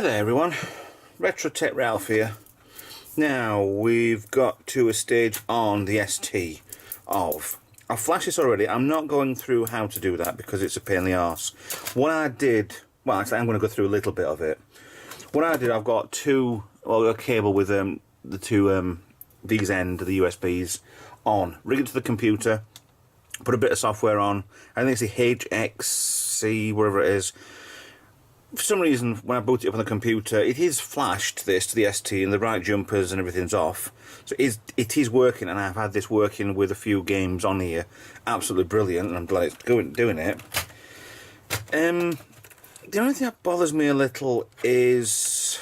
Hi there everyone, Retro Tech Ralph here. Now we've got to a stage on the ST of, I've flashed this already, I'm not going through how to do that because it's a pain in the arse. What I did, well actually I'm going to go through a little bit of it. What I did, I've got a cable with the two, these end, the USBs on, rig it to the computer, put a bit of software on, I think it's the HXC, wherever it is. For some reason, when I boot it up on the computer, it is flashed this to the ST and the right jumpers and everything's off. So it is working, and I've had this working with a few games on here. Absolutely brilliant, and I'm glad it's doing it. The only thing that bothers me a little is...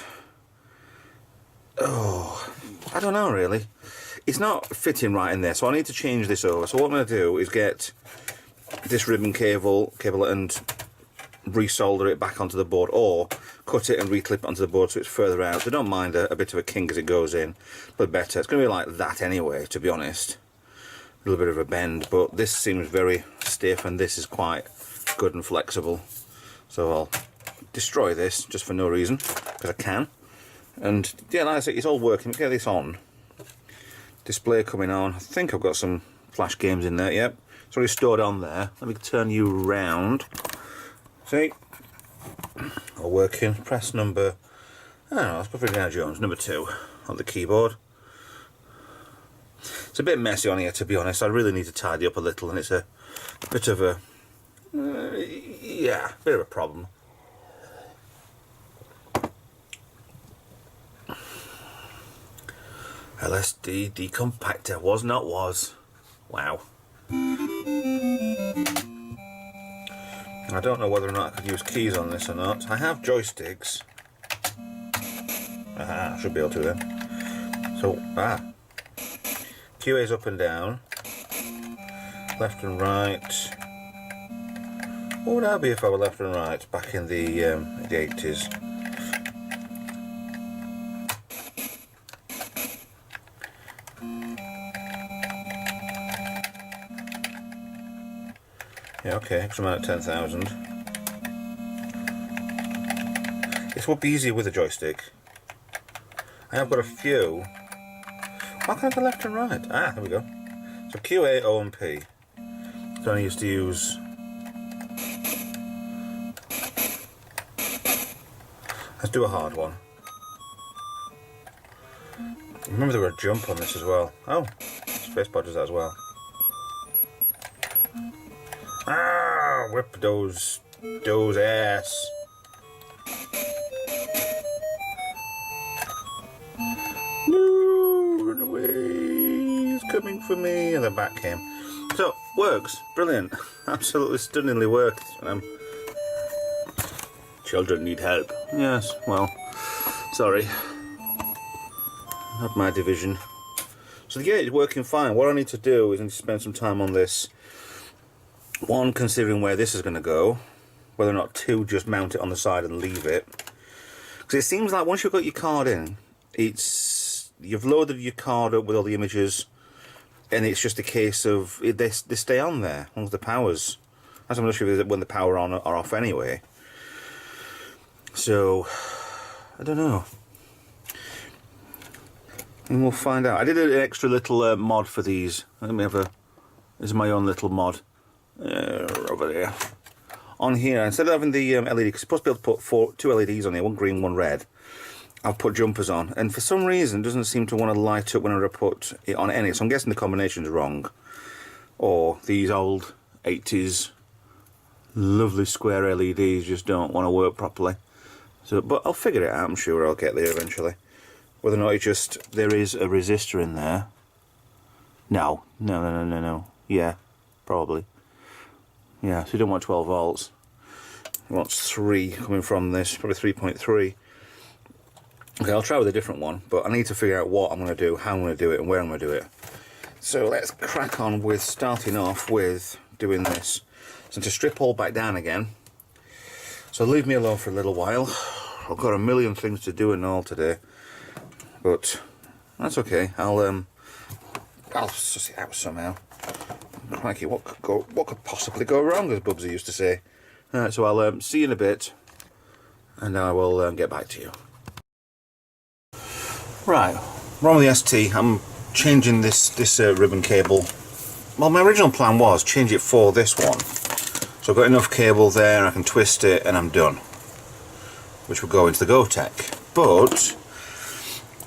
I don't know really. It's not fitting right in there, so I need to change this over. So what I'm going to do is get this ribbon cable and resolder it back onto the board, or cut it and reclip it onto the board so it's further out. So don't mind a bit of a kink as it goes in, but better. It's going to be like that anyway, to be honest. A little bit of a bend, but this seems very stiff and this is quite good and flexible. So I'll destroy this just for no reason, because I can. And yeah, like I say, it's all working. Get this on. Display coming on. I think I've got some flash games in there, yep. It's already stored on there. Let me turn you round. See? All working. Press number, I don't know, let's go for Indiana Jones, number 2 on the keyboard. It's a bit messy on here, to be honest. I really need to tidy up a little, and it's a bit of a, yeah, bit of a problem. LSD decompactor, was not was. Wow. I don't know whether or not I could use keys on this or not. I have joysticks. Aha, I should be able to then. So, QA's up and down. Left and right. What would I be if I were left and right back in the 80s? Yeah, okay, extra amount at 10,000. This would be easier with a joystick. I have got a few. Why can't I go left and right? Ah, there we go. So QA, O and P. So I used to use... Let's do a hard one. Remember there were a jump on this as well. Oh, spacebar does that as well. Ah, whip those ass. No, run away, he's coming for me. And the back came. So, works, brilliant, absolutely stunningly worked. Children need help. Yes, well, sorry. Not my division. So the gate is working fine. What I need to do is I need to spend some time on this. One, considering where this is going to go, whether or not to just mount it on the side and leave it. Because it seems like once you've got your card in, you've loaded your card up with all the images, and it's just a case of they stay on there as long as the power's. I'm not sure when the power on or off anyway. So I don't know. And we'll find out. I did an extra little mod for these. Let me have a. This is my own little mod. Over there. On here, instead of having the LED, because you're supposed to be able to put two LEDs on here, one green, one red, I've put jumpers on, and for some reason it doesn't seem to want to light up whenever I put it on any, so I'm guessing the combination's wrong. Or these old 80s lovely square LEDs just don't want to work properly. So, but I'll figure it out, I'm sure I'll get there eventually. Whether or not it just, there is a resistor in there. No. Yeah, probably. Yeah, so you don't want 12 volts. You want 3 coming from this, probably 3.3. Okay, I'll try with a different one, but I need to figure out what I'm going to do, how I'm going to do it, and where I'm going to do it. So let's crack on with starting off with doing this. So to strip all back down again. So leave me alone for a little while. I've got a million things to do and all today, but that's okay. I'll suss it out somehow. Crikey, what could possibly go wrong, as Bubsy used to say. Alright, so I'll see you in a bit, and I will get back to you. Right, we're on the ST. I'm changing this ribbon cable. Well, my original plan was change it for this one. So I've got enough cable there, I can twist it and I'm done. Which will go into the GoTech. But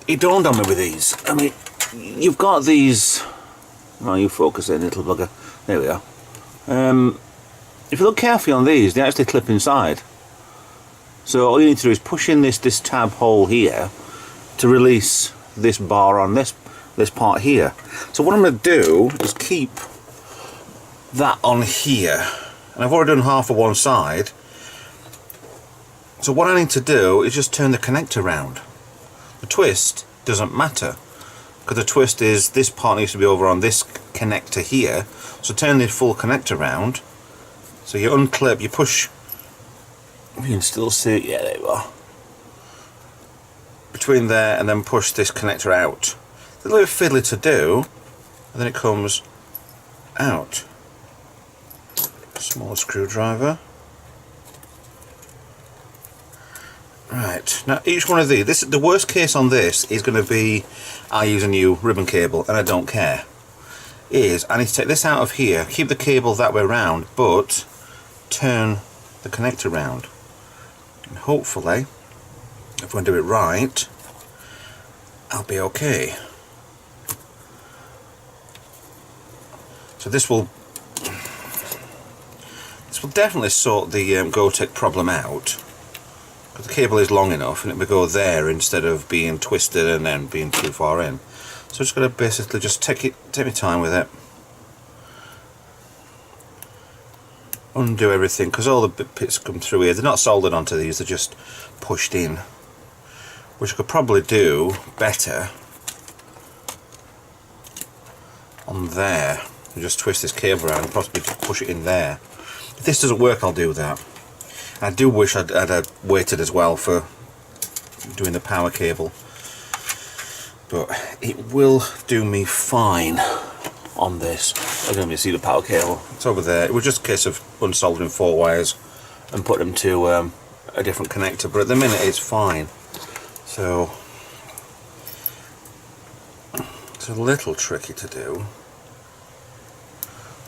it dawned on me with these. I mean, you've got these. Oh, you focus it, little bugger. There we are. If you look carefully on these, they actually clip inside. So all you need to do is push in this tab hole here to release this bar on this part here. So what I'm going to do is keep that on here. And I've already done half of one side. So what I need to do is just turn the connector round. The twist doesn't matter, because the twist is this part needs to be over on this connector here. So turn the full connector round. So you unclip, you push, you can still see it, yeah, there you are. Between there and then push this connector out. It's a little bit fiddly to do, and then it comes out. Small screwdriver. Right, now each one of these, the worst case on this is going to be I use a new ribbon cable and I don't care. I need to take this out of here, keep the cable that way round, but turn the connector round. And hopefully, if I do it right, I'll be okay. So this will definitely sort the GoTech problem out. Because the cable is long enough and it will go there instead of being twisted and then being too far in. So I'm just going to basically just take my time with it. Undo everything, because all the bits come through here. They're not soldered onto these, they're just pushed in. Which I could probably do better on there. Just twist this cable around and possibly just push it in there. If this doesn't work, I'll do that. I do wish I'd waited as well for doing the power cable, but it will do me fine on this. I don't even see the power cable. It's over there. It was just a case of unsoldering 4 wires and put them to a different connector, but at the minute it's fine. So it's a little tricky to do.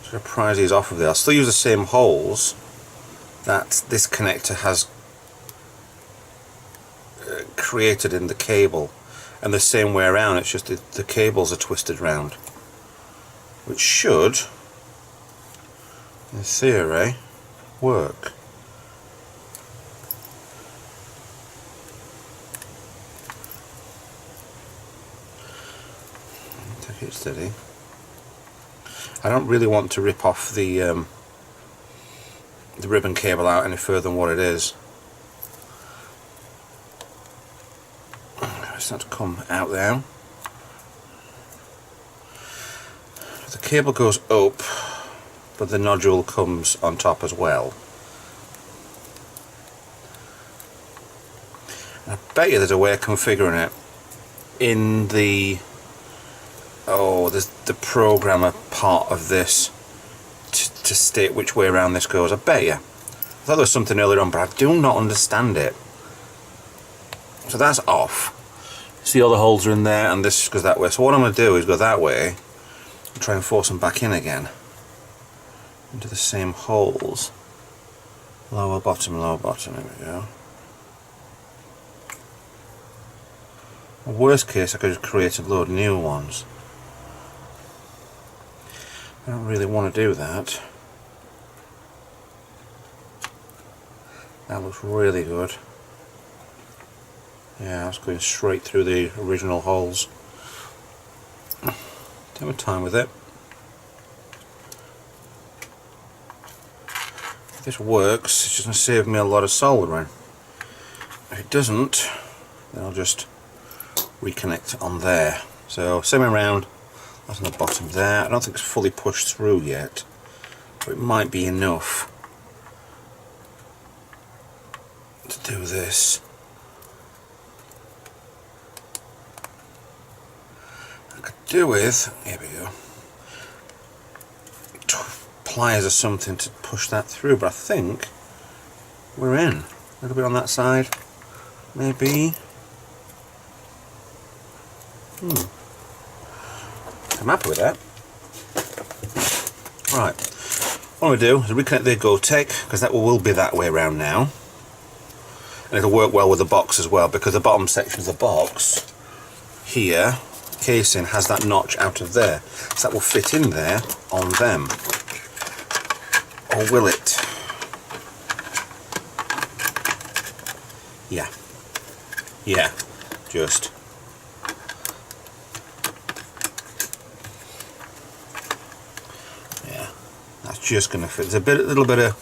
So I'll prise these off of there. I'll still use the same holes that this connector has created in the cable, and the same way around. It's just the cables are twisted round, which should, in theory, work. Take it steady. I don't really want to rip off the ribbon cable out any further than what it is. It's not to come out there. The cable goes up, but the nodule comes on top as well. I bet you there's a way of configuring it in the there's the programmer part of this to state which way around this goes. I bet you. I thought there was something earlier on, but I do not understand it. So that's off. See, all the holes are in there, and this goes that way. So what I'm going to do is go that way and try and force them back in again into the same holes. Lower, bottom, lower, bottom. There we go. Worst case, I could just create a load of new ones. I don't really want to do that. That looks really good. Yeah, that's going straight through the original holes. Take my time with it. If this works, it's just going to save me a lot of soldering. If it doesn't, then I'll just reconnect on there. So semi round, that's on the bottom there. I don't think it's fully pushed through yet, but it might be enough to do this. I could do with, here we go, pliers or something to push that through, but I think we're in. little bit on that side, maybe. I'm happy with that. Right, what I'm going to do is reconnect the GoTech, because that will be that way around now. And it'll work well with the box as well, because the bottom section of the box here, casing, has that notch out of there. So that will fit in there on them. Or will it? Yeah. Yeah, just. Yeah, that's just going to fit. There's a little bit of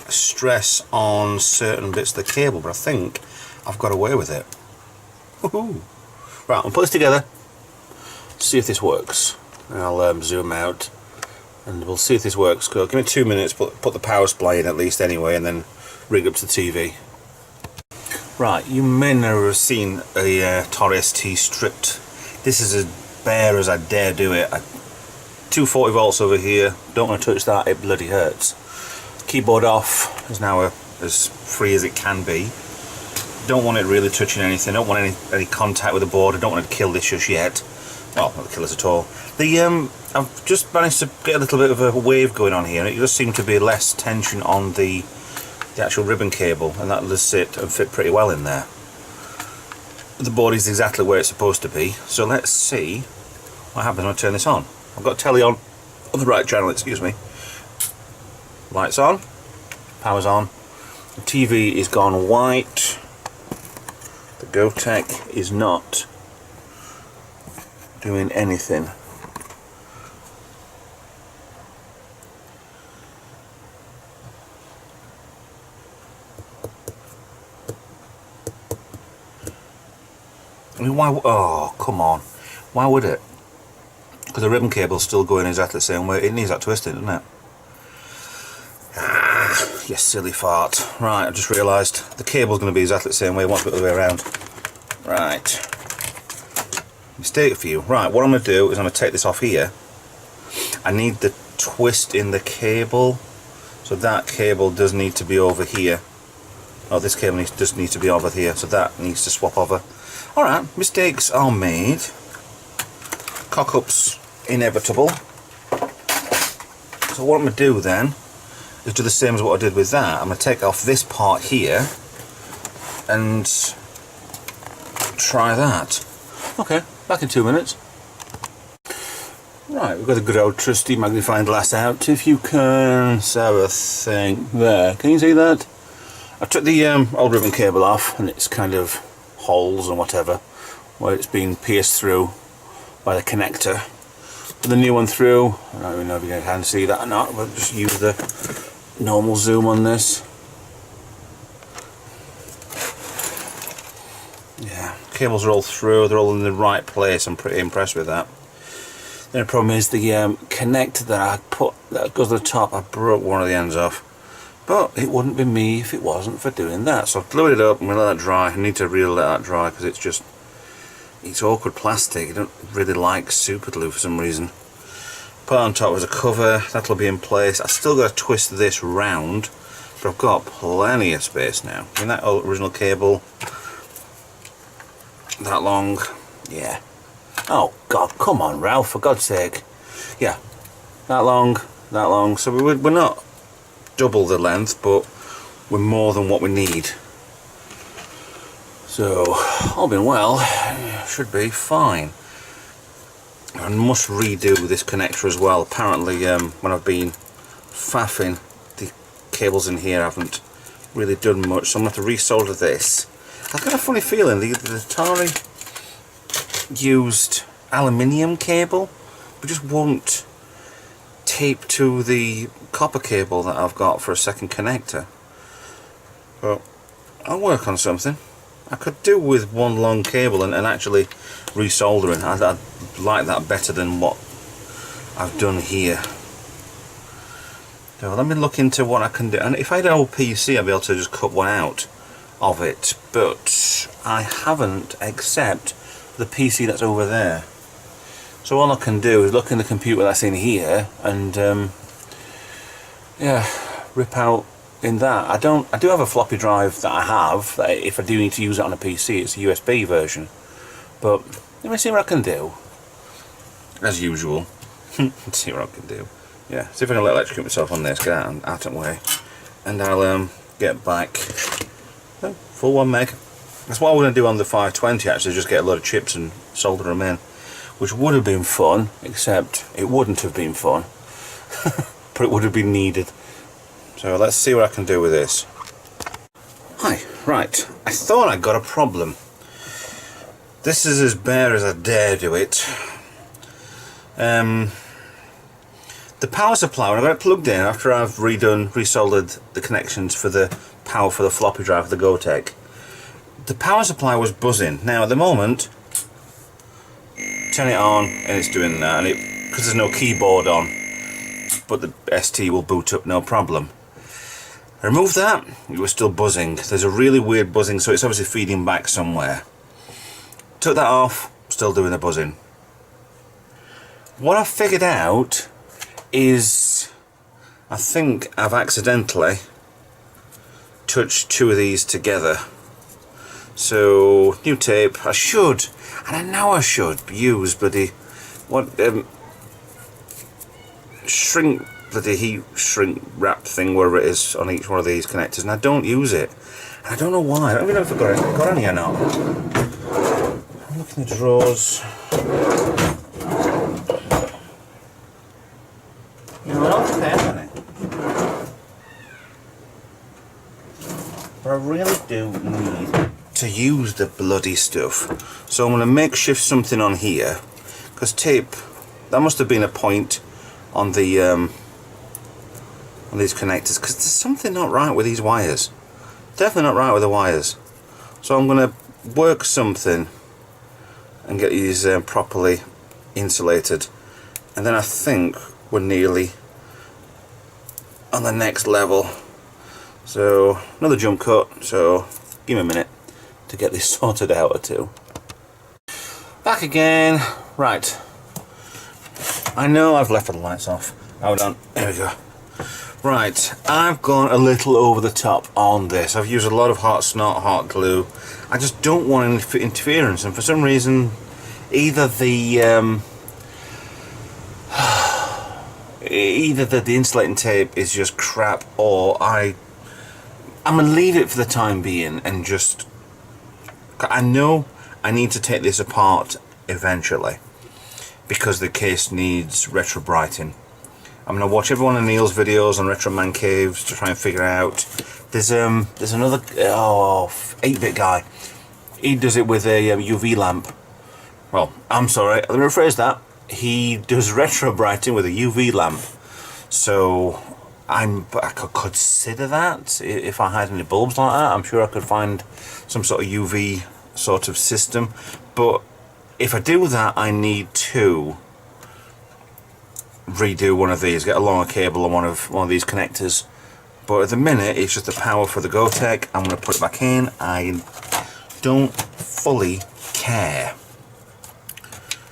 stress on certain bits of the cable, but I think I've got away with it. Woohoo! Right, I'll put this together, see if this works. And I'll zoom out and we'll see if this works. Give me 2 minutes, put the power supply in at least anyway, and then rig up to the TV. Right, you may never have seen a Atari ST stripped. This is as bare as I dare do it. 240 volts over here, don't want to touch that, it bloody hurts. Keyboard off is now as free as it can be. Don't want it really touching anything, don't want any contact with the board, I don't want to kill this just yet. Well, not kill us at all. I've just managed to get a little bit of a wave going on here, and it does seem to be less tension on the actual ribbon cable, and that'll just sit and fit pretty well in there. The board is exactly where it's supposed to be, so let's see what happens when I turn this on. I've got telly on the right channel, excuse me. Lights on, power's on, the TV is gone white, the GoTech is not doing anything. I mean, why? Oh, come on. Why would it? Because the ribbon cable's still going exactly the same way. It needs that twisting, doesn't it? Ah, you silly fart. Right, I just realised the cable's going to be exactly the same way once the other way around. Right. Mistake for you. Right, what I'm going to do is I'm going to take this off here. I need the twist in the cable. So that cable does need to be over here. Oh, this cable does need to be over here. So that needs to swap over. Alright, mistakes are made. Cock-ups inevitable. So what I'm going to do then is do the same as what I did with that. I'm going to take off this part here and try that. Okay, back in 2 minutes. Right, we've got the good old trusty magnifying glass out. If you can have a thing there. Can you see that? I took the old ribbon cable off, and it's kind of holes and whatever where it's been pierced through by the connector. Put the new one through. I don't even know if you can see that or not. We'll just use the normal zoom on this. Yeah, cables are all through. They're all in the right place. I'm pretty impressed with that. The only problem is the connector that I put that goes to the top. I broke one of the ends off. But it wouldn't be me if it wasn't for doing that. So I've glued it up and we'll let that dry. I need to really let that dry because it's awkward plastic. I don't really like super glue for some reason. Put it on top as a cover, that'll be in place. I've still got to twist this round, but I've got plenty of space now. I mean, that original cable, that long, yeah. Oh God, come on Ralph, for God's sake. Yeah, that long, so we're not double the length, but we're more than what we need. So, all being well, should be fine. I must redo this connector as well. Apparently, when I've been faffing, the cables in here haven't really done much, so I'm going to have to resolder this. I've got a funny feeling the Atari used aluminium cable, but just won't tape to the copper cable that I've got for a second connector. But I'll work on something. I could do with one long cable and actually resoldering. I'd like that better than what I've done here. So let me look into what I can do. And if I had an old PC, I'd be able to just cut one out of it. But I haven't, except the PC that's over there. So all I can do is look in the computer that's in here and yeah, rip out in that I do have a floppy drive that I have, that if I do need to use it on a PC, it's a USB version. But let me see what I can do. As usual. Let's see what I can do. Yeah, see if I can electrocute myself on this, get out of the way. And I'll get back full 1 meg. That's what I'm going to do on the 520 actually, just get a load of chips and solder them in. Which would have been fun, except it wouldn't have been fun. But it would have been needed. So let's see what I can do with this. Hi, right. I thought I got a problem. This is as bare as I dare do it. The power supply, when I got it plugged in after I've resoldered the connections for the power for the floppy drive for the Gotek, the power supply was buzzing. Now at the moment, turn it on and it's doing that, and because there's no keyboard on, but the ST will boot up no problem. I removed that, it was still buzzing. There's a really weird buzzing, so it's obviously feeding back somewhere. Took that off, still doing the buzzing. What I figured out is, I think I've accidentally touched 2 of these together. So, new tape, I should, and I know I should, use bloody, heat shrink wrap thing, wherever it is, on each one of these connectors, and I don't use it. And I don't know why, I don't even know if I've got any or not. I'm looking at the drawers. I don't think I have any. But I really do need to use the bloody stuff. So I'm going to makeshift something on here, because tape, that must have been a point on the on these connectors, because there's something not right with these wires. Definitely not right with the wires. So I'm going to work something and get these properly insulated, and then I think we're nearly on the next level. So another jump cut, so give me a minute to get this sorted out or two. Back again. Right, I know I've left the lights off. Hold on, there we go. Right, I've gone a little over the top on this. I've used a lot of hot glue. I just don't want any interference, and for some reason either the insulating tape is just crap, or I'm gonna leave it for the time being and just, I know I need to take this apart eventually because the case needs retro brighting. I'm gonna watch every one of Neil's videos on Retro Man Caves to try and figure out. There's another 8-bit guy. He does it with a UV lamp. Well, I'm sorry, let me rephrase that. He does retro brighting with a UV lamp. So I could consider that if I had any bulbs like that. I'm sure I could find some sort of UV sort of system. But if I do that, I need to redo one of these, get a longer cable on one of these connectors. But at the minute, it's just the power for the Gotek. I'm going to put it back in. I don't fully care,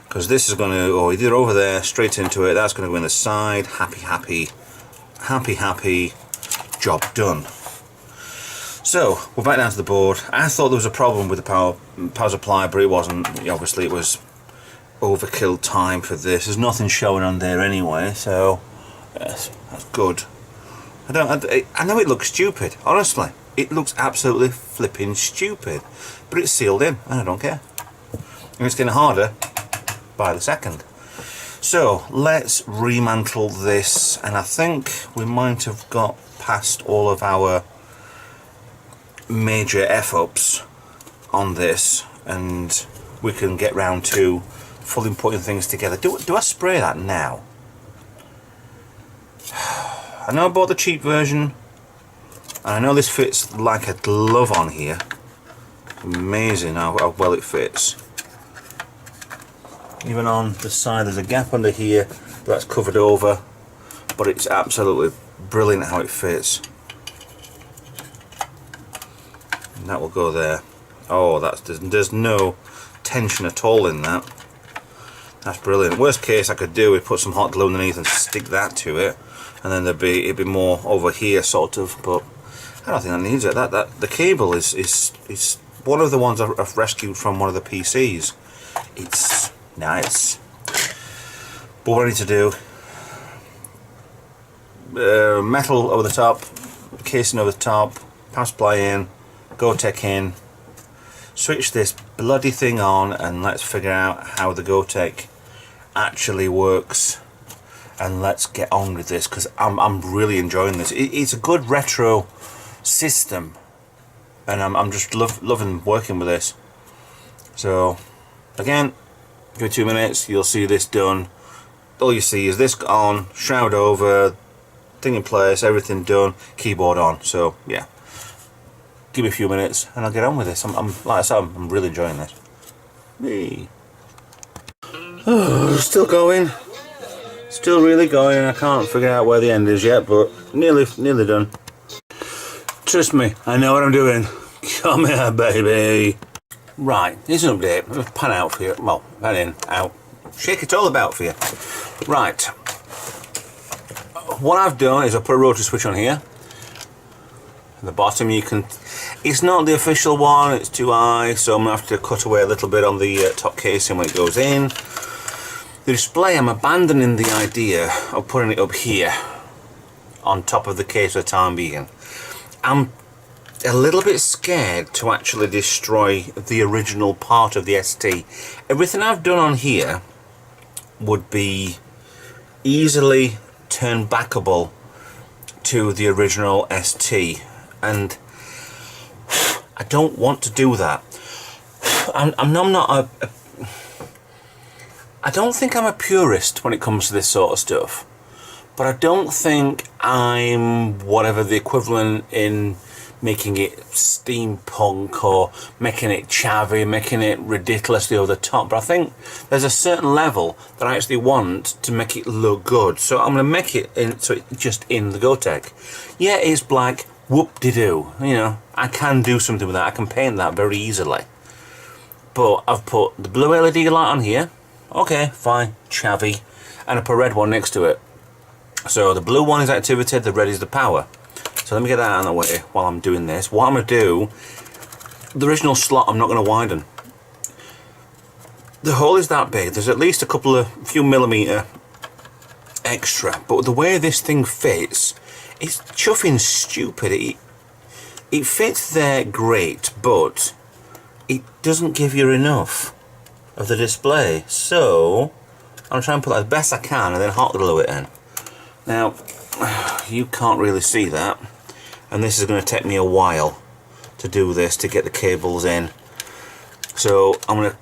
because this is going to go either over there, straight into it. That's going to go in the side. Happy, job done. So we're back down to the board. I thought there was a problem with the power supply, but it wasn't. Obviously, it was overkill time for this. There's nothing showing on there anyway, so yes, that's good. I know it looks stupid. Honestly, it looks absolutely flipping stupid, but it's sealed in, and I don't care. And it's getting harder by the second. So let's remantle this, and I think we might have got past all of our major F-ups on this, and we can get round to fully putting things together. Do I spray that now? I know I bought the cheap version, and I know this fits like a glove on here. Amazing how well it fits. Even on the side there's a gap under here that's covered over, but it's absolutely brilliant how it fits. And that will go there. Oh, there's no tension at all in that. That's brilliant. Worst case I could do is put some hot glue underneath and stick that to it, and then it'd be more over here sort of, but I don't think that needs it. That the cable is one of the ones I've rescued from one of the PCs. It's nice. But what I need to do, metal over the top, casing over the top, power supply in, Gotek in, switch this bloody thing on, and let's figure out how the Gotek actually works. And let's get on with this, because I'm really enjoying this. It's a good retro system, and I'm just loving working with this. So again, give it 2 minutes, you'll see this done. All you see is this on, shroud over, thing in place, everything done, keyboard on. So yeah, give me a few minutes and I'll get on with this. I'm like I said, I'm really enjoying this. Me. Oh, still going. Still really going. I can't figure out where the end is yet, but nearly done. Trust me, I know what I'm doing. Come here, baby. Right, here's an update. I'll pan out for you. Well, pan in, out. Shake it all about for you. Right. What I've done is I put a rotary switch on here. At the bottom you can... It's not the official one, it's too high, so I'm going to have to cut away a little bit on the top casing when it goes in. The display, I'm abandoning the idea of putting it up here on top of the case for the time being. I'm a little bit scared to actually destroy the original part of the ST. Everything I've done on here would be easily turn backable to the original ST, and I don't want to do that. I don't think I'm a purist when it comes to this sort of stuff, but I don't think I'm whatever the equivalent in making it steampunk or making it chavvy, making it ridiculously over the top. But I think there's a certain level that I actually want to make it look good. So I'm going to make it in, so it's just in the Gotek. Yeah, it's black, whoop-de-doo. You know, I can do something with that. I can paint that very easily. But I've put the blue LED light on here. Okay, fine, chavvy. And I put a red one next to it. So the blue one is activity, the red is the power. So let me get that out of the way while I'm doing this. What I'm going to do, the original slot I'm not going to widen. The hole is that big, there's at least a few millimetre extra. But the way this thing fits, it's chuffing stupid. It fits there great, but it doesn't give you enough of the display. So I'm trying to put that as best I can and then hot glue it in. Now, you can't really see that, and this is going to take me a while to do this, to get the cables in. So I'm going to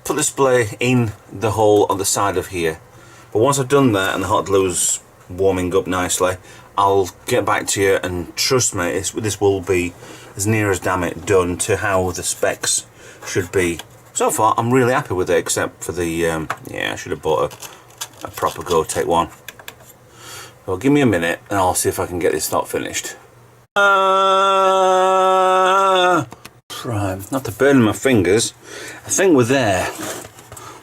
put the display in the hole on the side of here. But once I've done that and the hot glue's warming up nicely, I'll get back to you, and trust me, this will be as near as damn it done to how the specs should be. So far I'm really happy with it, except for the yeah, I should have bought a proper Gotek one. Well, give me a minute and I'll see if I can get this not finished. Right, not to burn my fingers. I think we're there.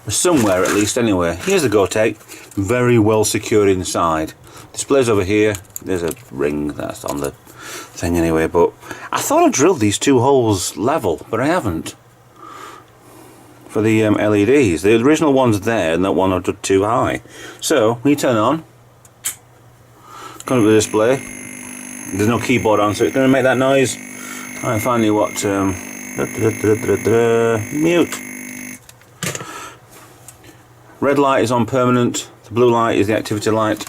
We're somewhere at least anyway. Here's the Gotek, very well secured inside. Display's over here. There's a ring that's on the thing anyway, but I thought I drilled these two holes level, but I haven't. For the LEDs. The original one's there and that one I did too high. So, when you turn on, come to the display, there's no keyboard on, so it's going to make that noise. And finally what, mute. Red light is on permanent, the blue light is the activity light,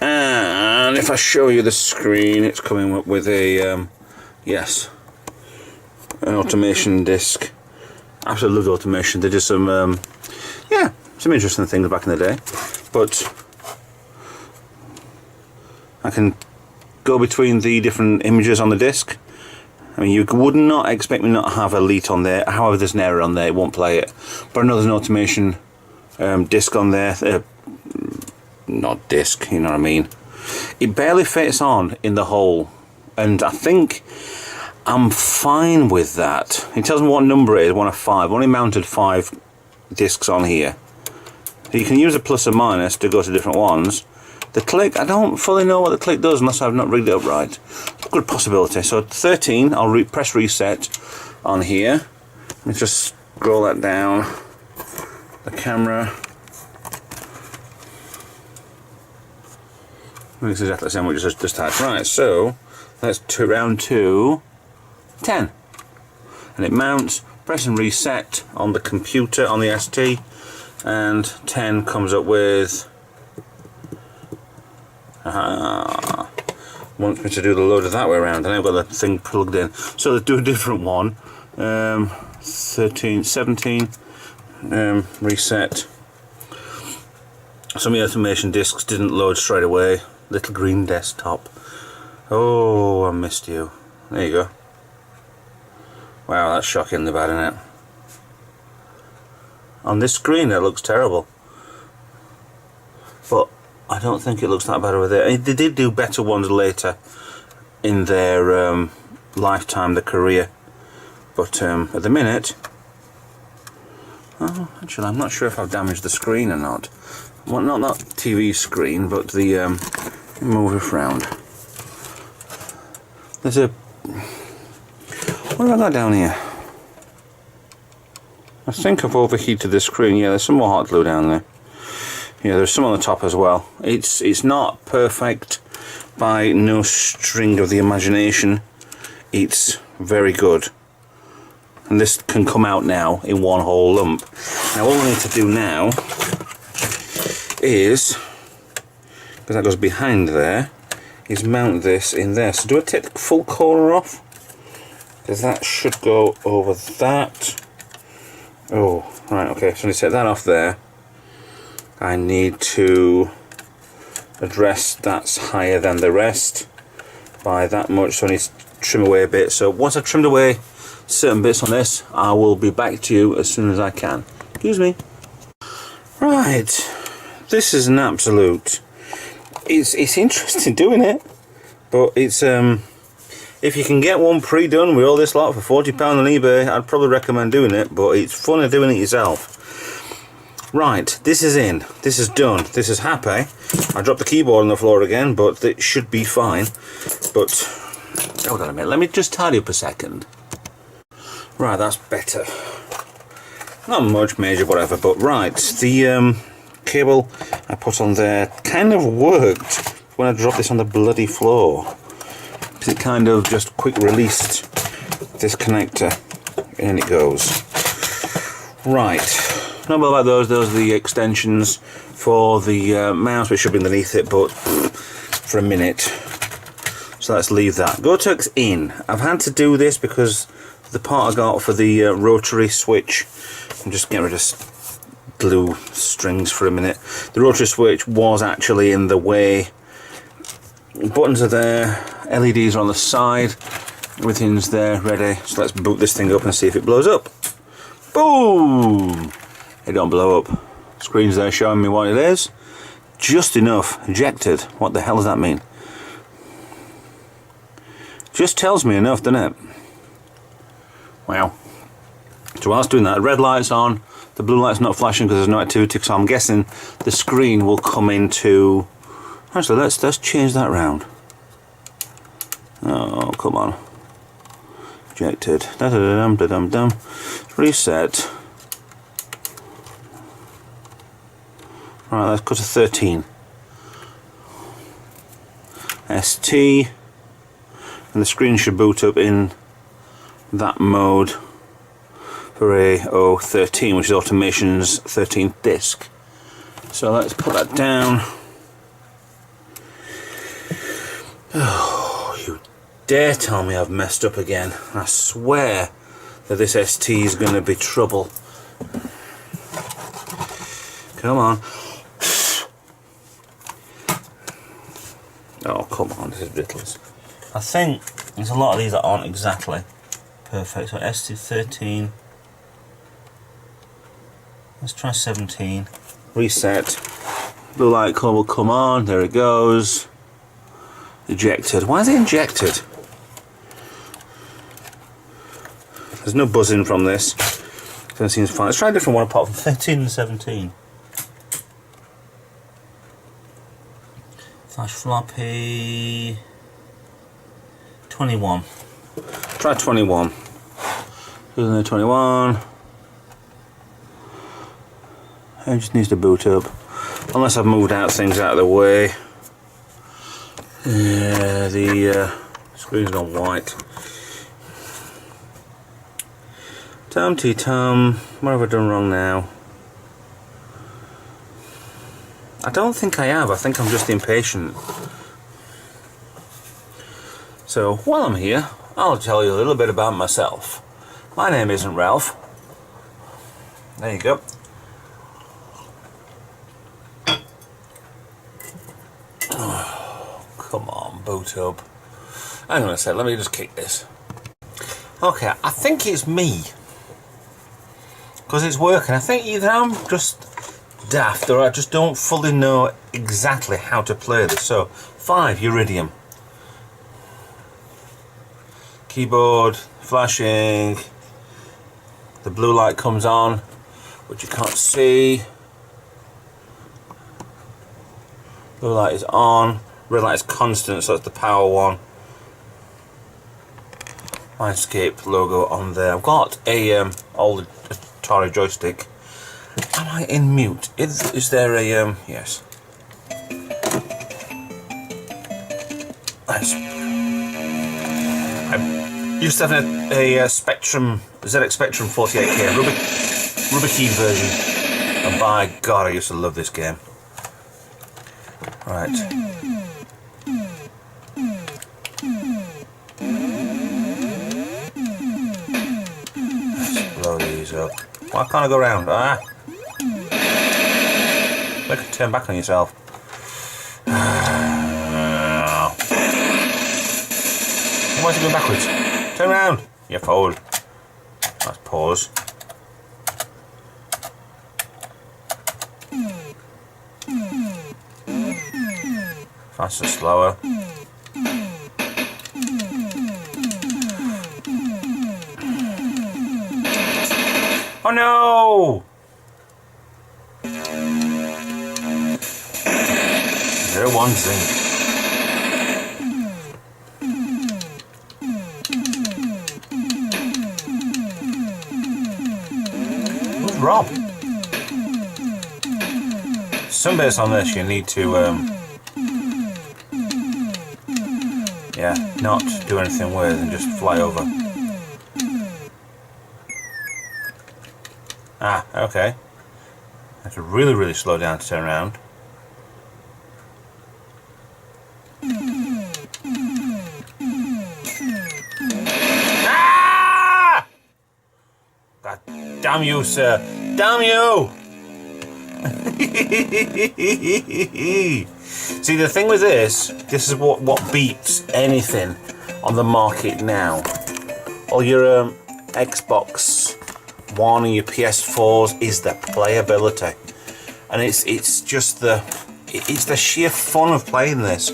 and if I show you the screen, it's coming up with a, yes, an automation disc. Absolutely love automation. They did some, yeah, some interesting things back in the day, but I can go between the different images on the disc. I mean, you would not expect me not to have Elite on there. However, there's an error on there, it won't play it. But I know there's an automation disc on there. Not disc, you know what I mean. It barely fits on in the hole, and I think I'm fine with that. It tells me what number it is, 1 of 5. I've only mounted 5 discs on here. So you can use a plus or minus to go to different ones. The click, I don't fully know what the click does unless I've not rigged it up right. Good possibility. So 13, I'll press reset on here. Let me just scroll that down. The camera. It's exactly the same what you just had. Right, so let's round to 10. And it mounts, press and reset on the computer, on the ST, and 10 comes up with... wants me to do the loader that way around, and I've got the thing plugged in. So let's do a different one. 13, 17, reset. Some of the automation discs didn't load straight away. Little green desktop. Oh, I missed you. There you go. Wow, that's shockingly bad, isn't it? On this screen it looks terrible, but I don't think it looks that bad over there. They did do better ones later in their lifetime, their career, but at the minute, oh, actually I'm not sure if I've damaged the screen or not. Well, not TV screen, but the move it round. There's a... what have I got down here? I think I've overheated the screen. Yeah, there's some more hot glue down there. Yeah, there's some on the top as well. It's not perfect by no string of the imagination. It's very good. And this can come out now in one whole lump. Now all I need to do now is, because that goes behind there, is mount this in there. So do I take the full corner off? Because that should go over that. Oh, right, okay, so I need to take that off there. I need to address that's higher than the rest by that much, so I need to trim away a bit. So once I've trimmed away certain bits on this, I will be back to you as soon as I can. Excuse me. Right, this is an absolute... It's interesting doing it, but it's if you can get one pre-done with all this lot for £40 on eBay, I'd probably recommend doing it, but it's funner doing it yourself. Right, this is in, this is done, this is happy. I dropped the keyboard on the floor again, but it should be fine. But, hold on a minute, let me just tidy up a second. Right, that's better. Not much major, whatever, but right, the cable I put on there kind of worked when I dropped this on the bloody floor. It kind of just quick released this connector, and it goes. Right, not about those are the extensions for the mouse, which should be underneath it, but for a minute. So let's leave that. Gotex in. I've had to do this because the part I got for the rotary switch, I'm just getting rid of glue strings for a minute. The rotary switch was actually in the way. Buttons are there, LEDs are on the side, everything's there ready. So let's boot this thing up and see if it blows up. Boom! It don't blow up. Screen's there showing me what it is. Just enough. Ejected. What the hell does that mean? Just tells me enough, doesn't it? Wow. So whilst doing that, the red light's on, the blue light's not flashing because there's no activity, so I'm guessing the screen will come into... Actually, let's change that round. Oh, come on. Ejected. Da-da-da-dum-da-dum-dum. Reset. Right, let's go to 13. ST. And the screen should boot up in that mode for A013, which is Automation's 13th disc. So let's put that down. Oh, you dare tell me I've messed up again. I swear that this ST is going to be trouble. Come on. Oh, come on, this is ridiculous. I think there's a lot of these that aren't exactly perfect. So ST13. Let's try 17. Reset. Blue light will come on. There it goes. Ejected. Why is it injected? There's no buzzing from this. 17 is fine. Let's try a different one apart from 13 and 17. Flash floppy 21. Try 21. 2021. It just needs to boot up. Unless I've moved out things out of the way. Yeah, the screen's gone white. Tum-tee-tum. What have I done wrong now? I don't think I have. I think I'm just impatient. So, while I'm here, I'll tell you a little bit about myself. My name isn't Ralph. There you go. Oh, come on, boot up. Hang on a sec, let me just kick this. Okay, I think it's me. Because it's working. I think either I'm just daft or I just don't fully know exactly how to play this. So, 5 Iridium. Keyboard, flashing. The blue light comes on, which you can't see. Blue light is on. Red light is constant, so that's the power one. Mindscape logo on there. I've got a old Atari joystick. Am I in mute? Is there a yes? Nice. I used to have a Spectrum ZX Spectrum 48K rubber key version, and by God, I used to love this game. Right. Let's blow these up. Why can't I go around? Ah! Look, turn back on yourself. Why is it going backwards? Turn around! You fool. Let's pause. Faster, slower. Oh no! 01 zinc. Who's Rob? Some bits on this you need to yeah, not do anything with and just fly over. Ah, okay. I have to really slow down to turn around. Ah! God damn you, sir. Damn you! See, the thing with this is what beats anything on the market now. All your Xbox One and your PS4s is the playability, and it's just the sheer fun of playing this.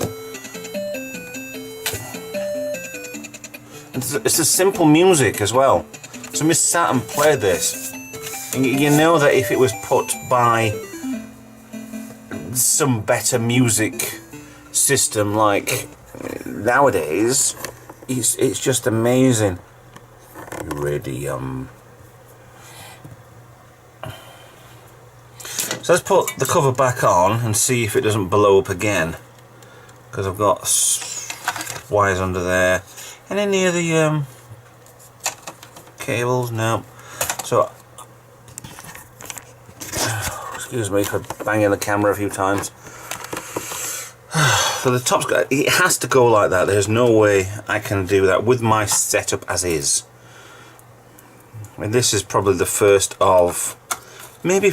It's the simple music as well. So we sat and played this, and you know that if it was put by some better music system like nowadays, it's just amazing. Iridium. So let's put the cover back on and see if it doesn't blow up again, because I've got wires under there. Any near the cables? No. So excuse me for banging the camera a few times. So the top's got, it has to go like that. There's no way I can do that with my setup as is. I mean, this is probably the first of maybe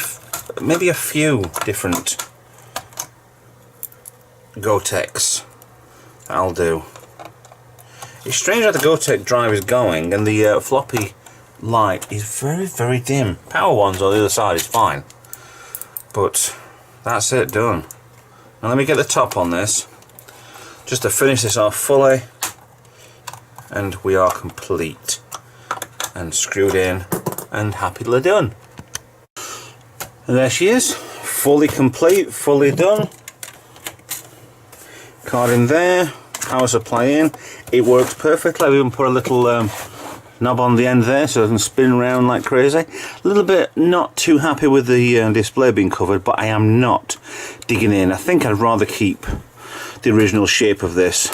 a few different Gotecs that I'll do. It's strange how the Gotek drive is going and the floppy light is very dim. Power ones on the other side is fine, but that's it, done. Now let me get the top on this just to finish this off fully, and we are complete and screwed in and happily done. And there she is, fully complete, fully done. Card in there, power supply in. It works perfectly. I even put a little knob on the end there so it can spin around like crazy. A little bit not too happy with the display being covered, but I am not digging in. I think I'd rather keep the original shape of this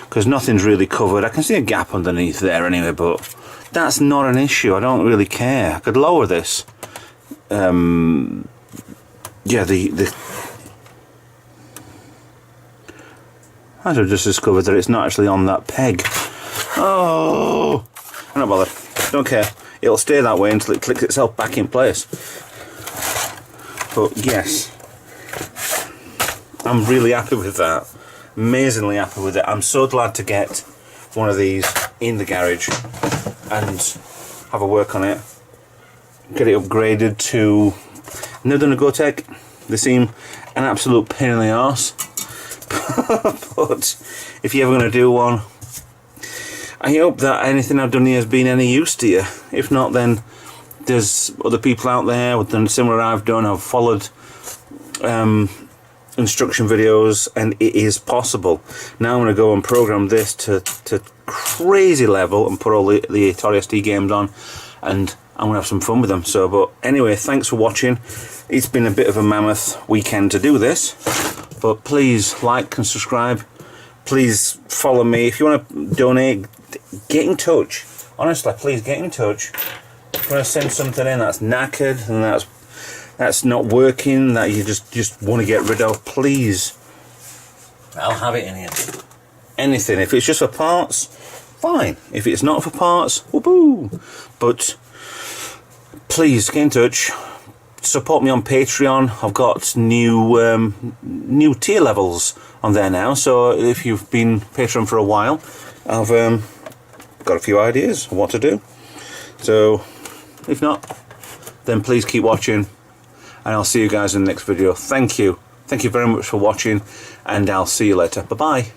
because nothing's really covered. I can see a gap underneath there anyway, but that's not an issue. I don't really care. I could lower this. Yeah, I have just discovered that it's not actually on that peg. Oh, I'm not bothered. Don't care. It'll stay that way until it clicks itself back in place. But yes, I'm really happy with that. Amazingly happy with it. I'm so glad to get one of these in the garage and have a work on it. Get it upgraded to... I've never done a Gotek. They seem an absolute pain in the arse. But if you're ever going to do one, I hope that anything I've done here has been any use to you. If not, then there's other people out there who've done similar I've done. I've followed instruction videos, and it is possible. Now I'm going to go and program this to crazy level and put all the Atari ST games on, and I'm going to have some fun with them. So, but anyway, thanks for watching. It's been a bit of a mammoth weekend to do this, but please like and subscribe. Please follow me. If you want to donate, get in touch. Honestly, please get in touch. If you want to send something in that's knackered and that's not working, that you just want to get rid of, please, I'll have it in here. Anything. If it's just for parts, fine. If it's not for parts, whoopoo. But please get in touch. Support me on Patreon. I've got new tier levels on there now, so if you've been Patreon for a while, I've got a few ideas on what to do. So if not, then please keep watching, and I'll see you guys in the next video. Thank you very much for watching, and I'll see you later. Bye bye.